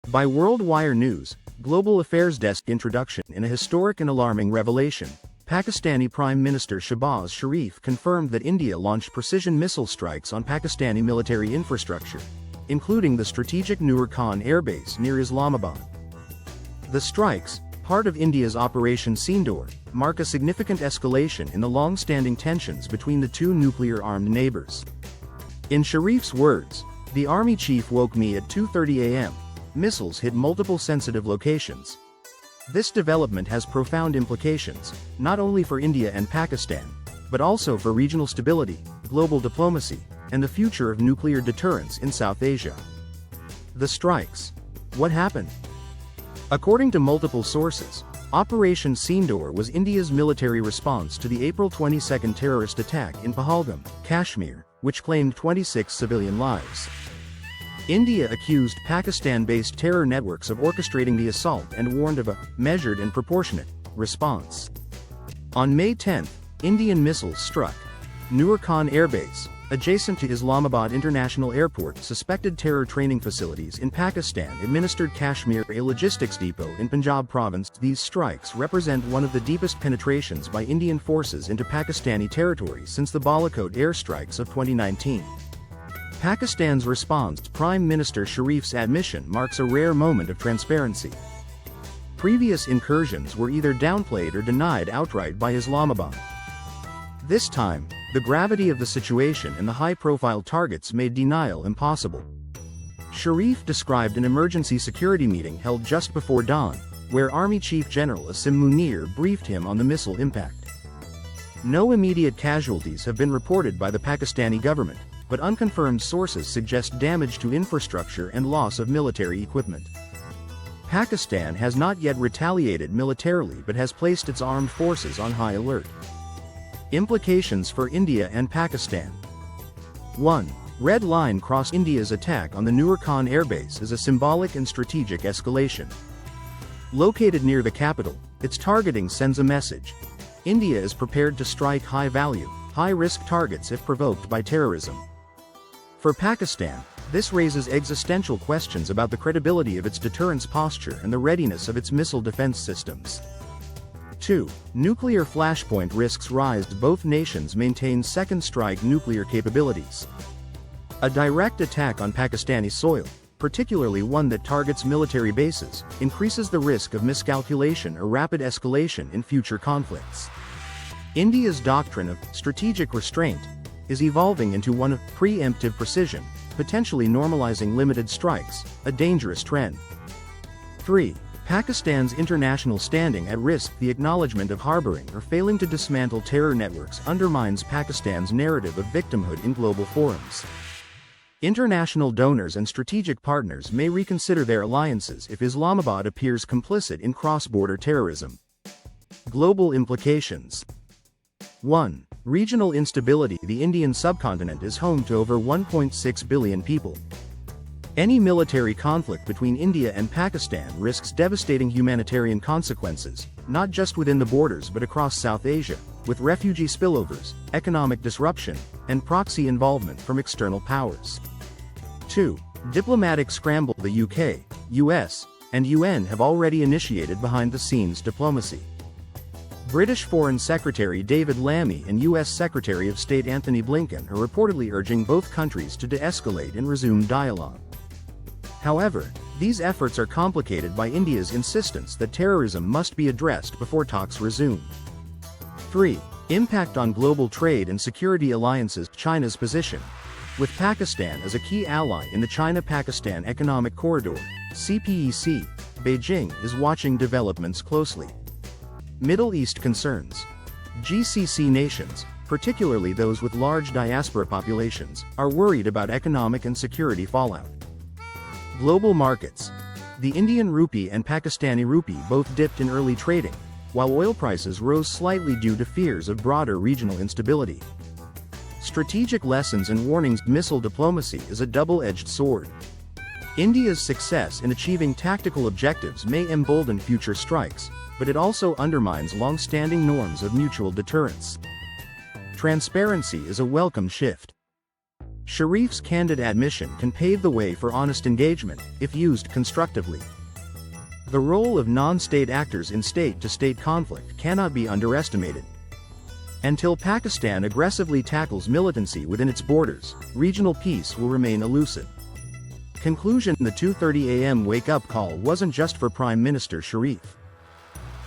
By WorldWire News, Global Affairs Desk introduction. In a historic and alarming revelation, Pakistani Prime Minister Shehbaz Sharif confirmed that India launched precision missile strikes on Pakistani military infrastructure, including the strategic Nur Khan Airbase near Islamabad. The strikes, part of India's Operation Sindoor, mark a significant escalation in the long-standing tensions between the two nuclear-armed neighbors. In Sharif's words, "The army chief woke me at 2:30 a.m. Missiles hit multiple sensitive locations. This development has profound implications, not only for India and Pakistan, but also for regional stability, global diplomacy, and the future of nuclear deterrence in South Asia." The strikes. What happened? According to multiple sources, Operation Sindoor was India's military response to the April 22 terrorist attack in Pahalgam, Kashmir, which claimed 26 civilian lives. India accused Pakistan-based terror networks of orchestrating the assault and warned of a measured and proportionate response. On May 10, Indian missiles struck Nur Khan Airbase, adjacent to Islamabad International Airport, suspected terror training facilities in Pakistan-administered Kashmir, a logistics depot in Punjab province. These strikes represent one of the deepest penetrations by Indian forces into Pakistani territory since the Balakot airstrikes of 2019. Pakistan's response to Prime Minister Sharif's admission marks a rare moment of transparency. Previous incursions were either downplayed or denied outright by Islamabad. This time, the gravity of the situation and the high-profile targets made denial impossible. Sharif described an emergency security meeting held just before dawn, where Army Chief General Asim Munir briefed him on the missile impact. No immediate casualties have been reported by the Pakistani government, but unconfirmed sources suggest damage to infrastructure and loss of military equipment. Pakistan has not yet retaliated militarily but has placed its armed forces on high alert. Implications for India and Pakistan. 1. Red line crossed. India's attack on the Nur Khan Airbase is a symbolic and strategic escalation. Located near the capital, its targeting sends a message. India is prepared to strike high-value, high-risk targets if provoked by terrorism. For Pakistan, this raises existential questions about the credibility of its deterrence posture and the readiness of its missile defense systems. 2. Nuclear flashpoint risks rise. Both nations maintain second-strike nuclear capabilities. A direct attack on Pakistani soil, particularly one that targets military bases, increases the risk of miscalculation or rapid escalation in future conflicts. India's doctrine of strategic restraint is evolving into one of preemptive precision, potentially normalizing limited strikes, a dangerous trend. 3. Pakistan's international standing at risk. The acknowledgement of harboring or failing to dismantle terror networks undermines Pakistan's narrative of victimhood in global forums. International donors and strategic partners may reconsider their alliances if Islamabad appears complicit in cross-border terrorism. Global implications. 1. Regional instability. The Indian subcontinent is home to over 1.6 billion people. Any military conflict between India and Pakistan risks devastating humanitarian consequences, not just within the borders but across South Asia, with refugee spillovers, economic disruption, and proxy involvement from external powers. 2. Diplomatic scramble. The UK, US, and UN have already initiated behind-the-scenes diplomacy. British Foreign Secretary David Lammy and US Secretary of State Anthony Blinken are reportedly urging both countries to de-escalate and resume dialogue. However, these efforts are complicated by India's insistence that terrorism must be addressed before talks resume. 3. Impact on global trade and security alliances. China's position. With Pakistan as a key ally in the China-Pakistan Economic Corridor, CPEC, Beijing is watching developments closely. Middle East concerns. GCC nations, particularly those with large diaspora populations, are worried about economic and security fallout. Global markets. The Indian rupee and Pakistani rupee both dipped in early trading, while oil prices rose slightly due to fears of broader regional instability. Strategic lessons and warnings. Missile diplomacy is a double-edged sword. India's success in achieving tactical objectives may embolden future strikes, but it also undermines long-standing norms of mutual deterrence. Transparency is a welcome shift. Sharif's candid admission can pave the way for honest engagement, if used constructively. The role of non-state actors in state-to-state conflict cannot be underestimated. Until Pakistan aggressively tackles militancy within its borders, regional peace will remain elusive. Conclusion: the 2:30 a.m. wake-up call wasn't just for Prime Minister Sharif.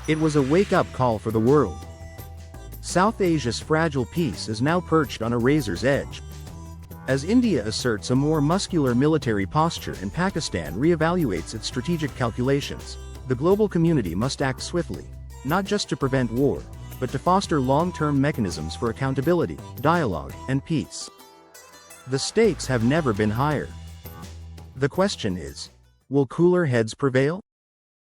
It was a wake-up call for the world. South Asia's fragile peace is now perched on a razor's edge. As India asserts a more muscular military posture and Pakistan reevaluates its strategic calculations, the global community must act swiftly, not just to prevent war, but to foster long-term mechanisms for accountability, dialogue, and peace. The stakes have never been higher. The question is, will cooler heads prevail?